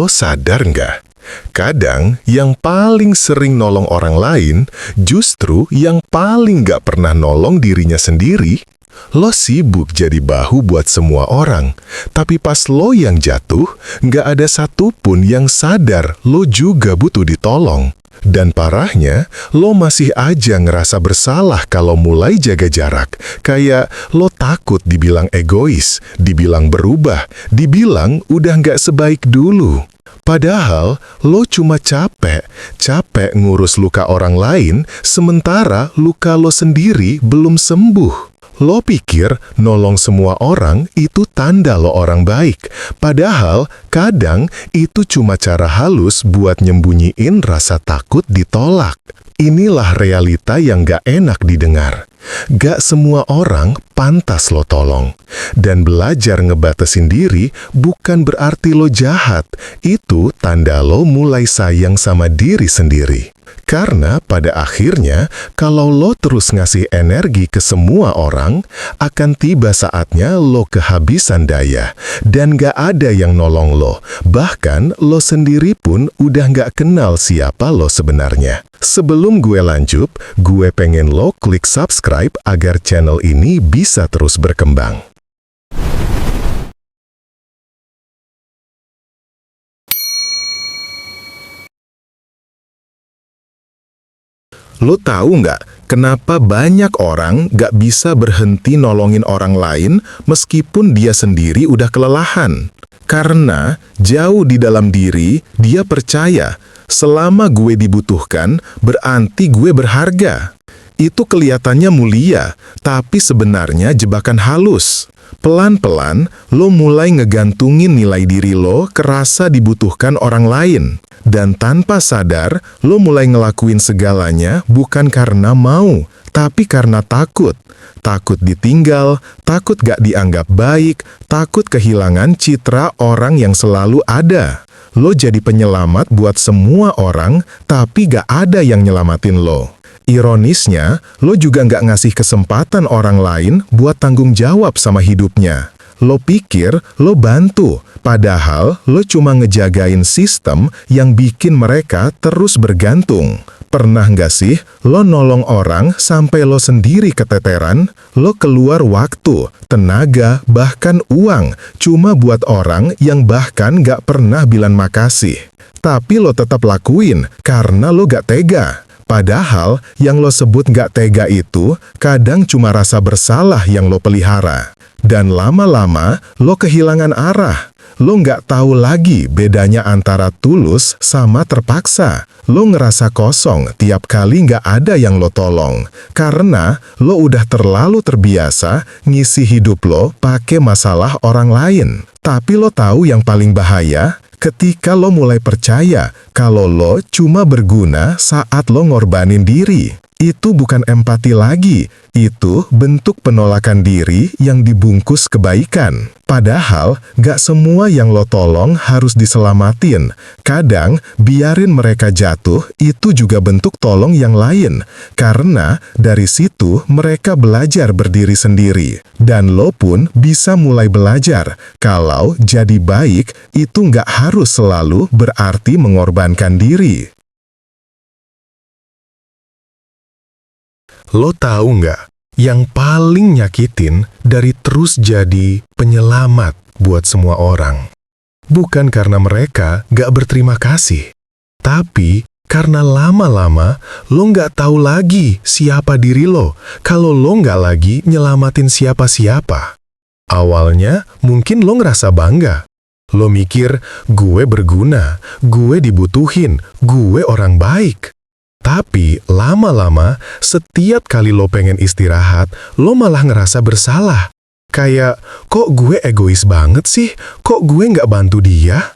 Lo sadar nggak? Kadang yang paling sering nolong orang lain justru yang paling nggak pernah nolong dirinya sendiri. Lo sibuk jadi bahu buat semua orang, tapi pas lo yang jatuh, nggak ada satupun yang sadar lo juga butuh ditolong. Dan parahnya, lo masih aja ngerasa bersalah kalau mulai jaga jarak. Kayak lo takut dibilang egois, dibilang berubah, dibilang udah nggak sebaik dulu. Padahal, lo cuma capek ngurus luka orang lain, sementara luka lo sendiri belum sembuh. Lo pikir nolong semua orang itu tanda lo orang baik. Padahal, kadang itu cuma cara halus buat nyembunyiin rasa takut ditolak. Inilah realita yang gak enak didengar. Gak semua orang pantas lo tolong. Dan belajar ngebatasin diri bukan berarti lo jahat. Itu tanda lo mulai sayang sama diri sendiri. Karena pada akhirnya, kalau lo terus ngasih energi ke semua orang, akan tiba saatnya lo kehabisan daya. Dan gak ada yang nolong lo. Bahkan lo sendiri pun udah gak kenal siapa lo sebenarnya. Sebelum gue lanjut, gue pengen lo klik subscribe agar channel ini bisa terus berkembang. Lo tahu nggak, kenapa banyak orang nggak bisa berhenti nolongin orang lain meskipun dia sendiri udah kelelahan? Karena jauh di dalam diri, dia percaya, selama gue dibutuhkan, berarti gue berharga. Itu kelihatannya mulia, tapi sebenarnya jebakan halus. Pelan-pelan, lo mulai ngegantungin nilai diri lo ke rasa dibutuhkan orang lain. Dan tanpa sadar, lo mulai ngelakuin segalanya bukan karena mau, tapi karena takut. Takut ditinggal, takut gak dianggap baik, takut kehilangan citra orang yang selalu ada. Lo jadi penyelamat buat semua orang, tapi gak ada yang nyelamatin lo. Ironisnya, lo juga gak ngasih kesempatan orang lain buat tanggung jawab sama hidupnya. Lo pikir lo bantu, padahal lo cuma ngejagain sistem yang bikin mereka terus bergantung. Pernah nggak sih lo nolong orang sampai lo sendiri keteteran? Lo keluar waktu, tenaga, bahkan uang, cuma buat orang yang bahkan nggak pernah bilang makasih. Tapi lo tetap lakuin karena lo gak tega. Padahal yang lo sebut gak tega itu kadang cuma rasa bersalah yang lo pelihara. Dan lama-lama, lo kehilangan arah. Lo nggak tahu lagi bedanya antara tulus sama terpaksa. Lo ngerasa kosong tiap kali nggak ada yang lo tolong. Karena lo udah terlalu terbiasa ngisi hidup lo pakai masalah orang lain. Tapi lo tahu yang paling bahaya? Ketika lo mulai percaya kalau lo cuma berguna saat lo ngorbanin diri. Itu bukan empati lagi, itu bentuk penolakan diri yang dibungkus kebaikan. Padahal, gak semua yang lo tolong harus diselamatin. Kadang, biarin mereka jatuh, itu juga bentuk tolong yang lain. Karena, dari situ mereka belajar berdiri sendiri. Dan lo pun bisa mulai belajar, kalau jadi baik, itu gak harus selalu berarti mengorbankan diri. Lo tahu nggak, yang paling nyakitin dari terus jadi penyelamat buat semua orang. Bukan karena mereka nggak berterima kasih, tapi karena lama-lama lo nggak tahu lagi siapa diri lo kalau lo nggak lagi nyelamatin siapa-siapa. Awalnya mungkin lo ngerasa bangga. Lo mikir, gue berguna, gue dibutuhin, gue orang baik. Tapi lama-lama, setiap kali lo pengen istirahat, lo malah ngerasa bersalah. Kayak, kok gue egois banget sih? Kok gue nggak bantu dia?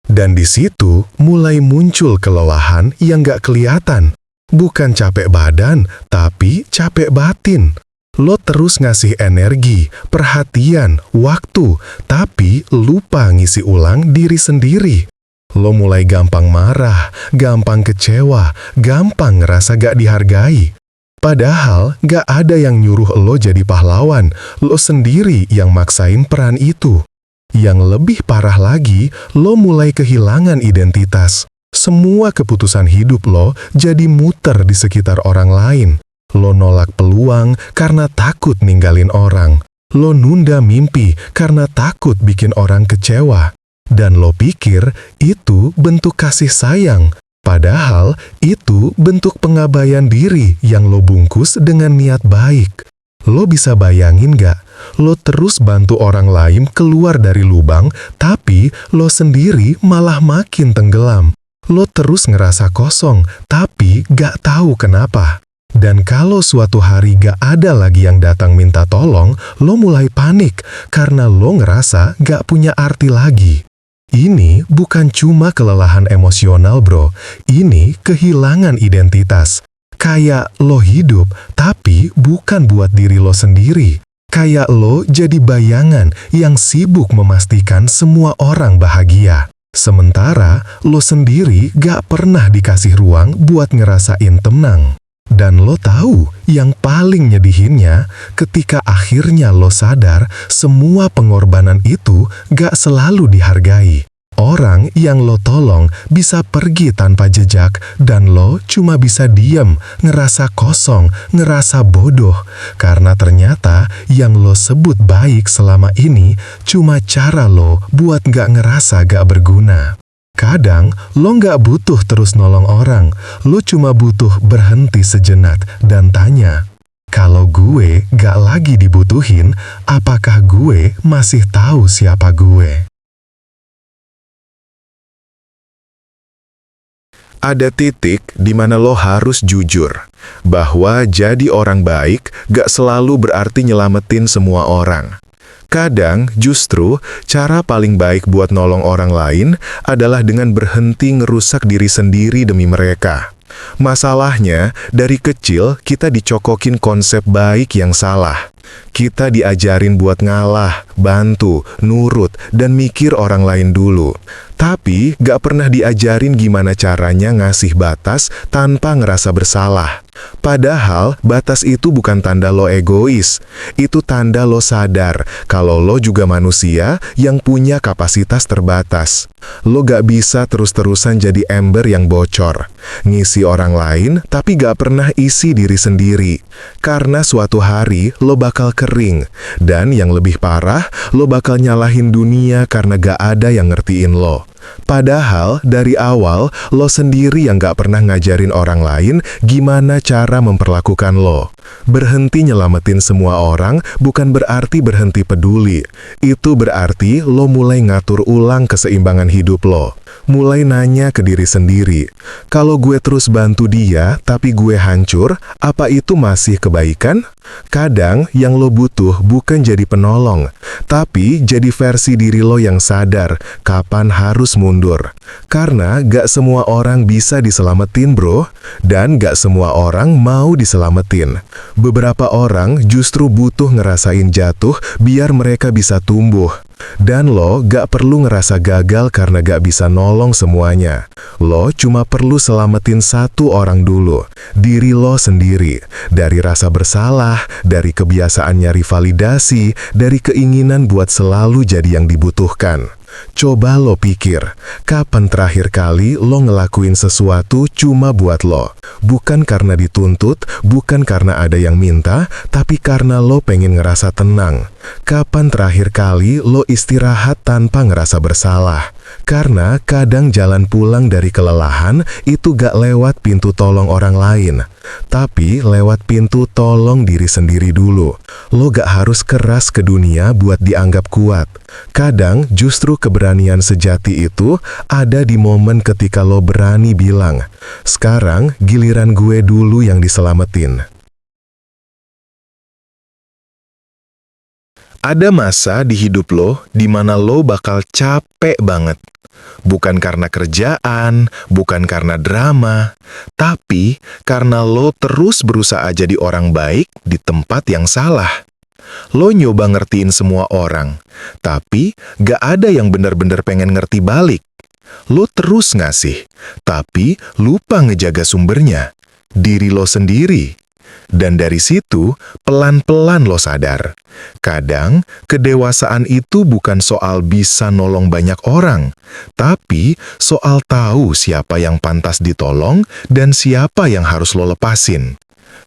Dan di situ mulai muncul kelelahan yang nggak kelihatan. Bukan capek badan, tapi capek batin. Lo terus ngasih energi, perhatian, waktu, tapi lupa ngisi ulang diri sendiri. Lo mulai gampang marah, gampang kecewa, gampang ngerasa gak dihargai. Padahal gak ada yang nyuruh lo jadi pahlawan, lo sendiri yang maksain peran itu. Yang lebih parah lagi, lo mulai kehilangan identitas. Semua keputusan hidup lo jadi muter di sekitar orang lain. Lo nolak peluang karena takut ninggalin orang. Lo nunda mimpi karena takut bikin orang kecewa. Dan lo pikir itu bentuk kasih sayang. Padahal itu bentuk pengabaian diri yang lo bungkus dengan niat baik. Lo bisa bayangin gak? Lo terus bantu orang lain keluar dari lubang, tapi lo sendiri malah makin tenggelam. Lo terus ngerasa kosong, tapi gak tahu kenapa. Dan kalau suatu hari gak ada lagi yang datang minta tolong, lo mulai panik karena lo ngerasa gak punya arti lagi. Ini bukan cuma kelelahan emosional, bro. Ini kehilangan identitas. Kayak lo hidup, tapi bukan buat diri lo sendiri. Kayak lo jadi bayangan yang sibuk memastikan semua orang bahagia. Sementara lo sendiri gak pernah dikasih ruang buat ngerasain tenang. Dan lo tahu, yang paling nyedihinnya, ketika akhirnya lo sadar, semua pengorbanan itu gak selalu dihargai. Orang yang lo tolong bisa pergi tanpa jejak, dan lo cuma bisa diam, ngerasa kosong, ngerasa bodoh. Karena ternyata yang lo sebut baik selama ini cuma cara lo buat gak ngerasa gak berguna. Kadang, lo nggak butuh terus nolong orang, lo cuma butuh berhenti sejenak dan tanya, kalau gue nggak lagi dibutuhin, apakah gue masih tahu siapa gue? Ada titik di mana lo harus jujur, bahwa jadi orang baik gak selalu berarti nyelamatin semua orang. Kadang, justru, cara paling baik buat nolong orang lain adalah dengan berhenti ngerusak diri sendiri demi mereka. Masalahnya, dari kecil kita dicokokin konsep baik yang salah. Kita diajarin buat ngalah, bantu, nurut, dan mikir orang lain dulu. Tapi, gak pernah diajarin gimana caranya ngasih batas tanpa ngerasa bersalah. Padahal, batas itu bukan tanda lo egois. Itu tanda lo sadar kalau lo juga manusia yang punya kapasitas terbatas. Lo gak bisa terus-terusan jadi ember yang bocor. Ngisi orang lain, tapi gak pernah isi diri sendiri. Karena suatu hari, lo bakal kering. Dan yang lebih parah, lo bakal nyalahin dunia karena gak ada yang ngertiin lo. Padahal dari awal lo sendiri yang gak pernah ngajarin orang lain gimana cara memperlakukan lo. Berhenti nyelamatin semua orang bukan berarti berhenti peduli. Itu berarti lo mulai ngatur ulang keseimbangan hidup lo. Mulai nanya ke diri sendiri, kalau gue terus bantu dia tapi gue hancur, apa itu masih kebaikan? Kadang yang lo butuh bukan jadi penolong, tapi jadi versi diri lo yang sadar kapan harus mundur. Karena gak semua orang bisa diselamatin, bro, dan gak semua orang mau diselamatin. Beberapa orang justru butuh ngerasain jatuh biar mereka bisa tumbuh. Dan lo gak perlu ngerasa gagal karena gak bisa nolong semuanya. Lo cuma perlu selamatin satu orang dulu, diri lo sendiri. Dari rasa bersalah, dari kebiasaan nyari validasi, dari keinginan buat selalu jadi yang dibutuhkan. Coba lo pikir, kapan terakhir kali lo ngelakuin sesuatu cuma buat lo? Bukan karena dituntut, bukan karena ada yang minta, tapi karena lo pengen ngerasa tenang. Kapan terakhir kali lo istirahat tanpa ngerasa bersalah? Karena kadang jalan pulang dari kelelahan itu gak lewat pintu tolong orang lain, tapi lewat pintu tolong diri sendiri dulu. Lo gak harus keras ke dunia buat dianggap kuat. Kadang justru keberanian sejati itu ada di momen ketika lo berani bilang, sekarang giliran gue dulu yang diselamatin. Ada masa di hidup lo di mana lo bakal capek banget. Bukan karena kerjaan, bukan karena drama, tapi karena lo terus berusaha jadi orang baik di tempat yang salah. Lo nyoba ngertiin semua orang, tapi gak ada yang benar-benar pengen ngerti balik. Lo terus ngasih, tapi lupa ngejaga sumbernya, diri lo sendiri. Dan dari situ, pelan-pelan lo sadar. Kadang, kedewasaan itu bukan soal bisa nolong banyak orang, tapi soal tahu siapa yang pantas ditolong dan siapa yang harus lo lepasin.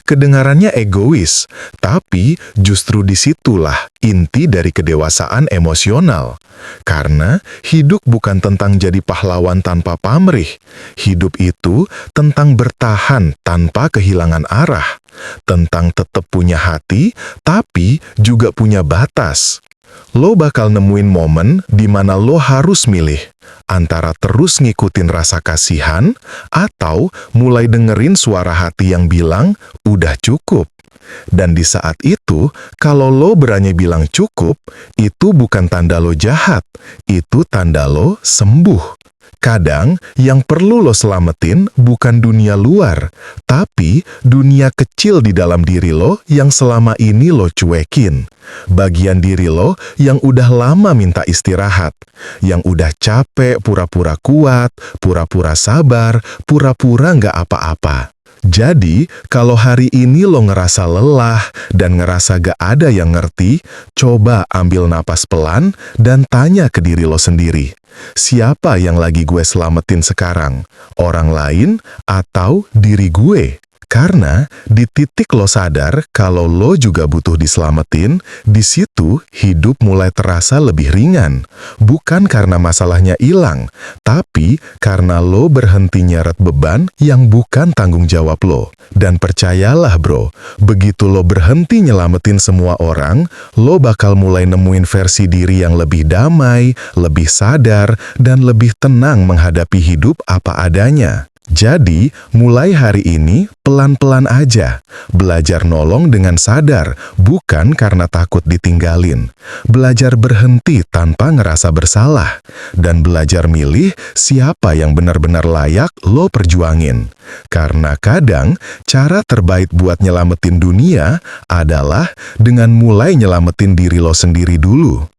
Kedengarannya egois, tapi justru disitulah inti dari kedewasaan emosional. Karena hidup bukan tentang jadi pahlawan tanpa pamrih. Hidup itu tentang bertahan tanpa kehilangan arah. Tentang tetap punya hati, tapi juga punya batas. Lo bakal nemuin momen di mana lo harus milih antara terus ngikutin rasa kasihan atau mulai dengerin suara hati yang bilang, udah cukup. Dan di saat itu, kalau lo berani bilang cukup, itu bukan tanda lo jahat, itu tanda lo sembuh. Kadang, yang perlu lo selamatin bukan dunia luar, tapi dunia kecil di dalam diri lo yang selama ini lo cuekin. Bagian diri lo yang udah lama minta istirahat, yang udah capek pura-pura kuat, pura-pura sabar, pura-pura nggak apa-apa. Jadi, kalau hari ini lo ngerasa lelah dan ngerasa gak ada yang ngerti, coba ambil napas pelan dan tanya ke diri lo sendiri. Siapa yang lagi gue selamatin sekarang? Orang lain atau diri gue? Karena di titik lo sadar kalau lo juga butuh diselamatin, di situ hidup mulai terasa lebih ringan. Bukan karena masalahnya hilang, tapi karena lo berhenti nyeret beban yang bukan tanggung jawab lo. Dan percayalah bro, begitu lo berhenti nyelamatin semua orang, lo bakal mulai nemuin versi diri yang lebih damai, lebih sadar, dan lebih tenang menghadapi hidup apa adanya. Jadi, mulai hari ini, pelan-pelan aja. Belajar nolong dengan sadar, bukan karena takut ditinggalin. Belajar berhenti tanpa ngerasa bersalah. Dan belajar milih siapa yang benar-benar layak lo perjuangin. Karena kadang, cara terbaik buat nyelamatin dunia adalah dengan mulai nyelamatin diri lo sendiri dulu.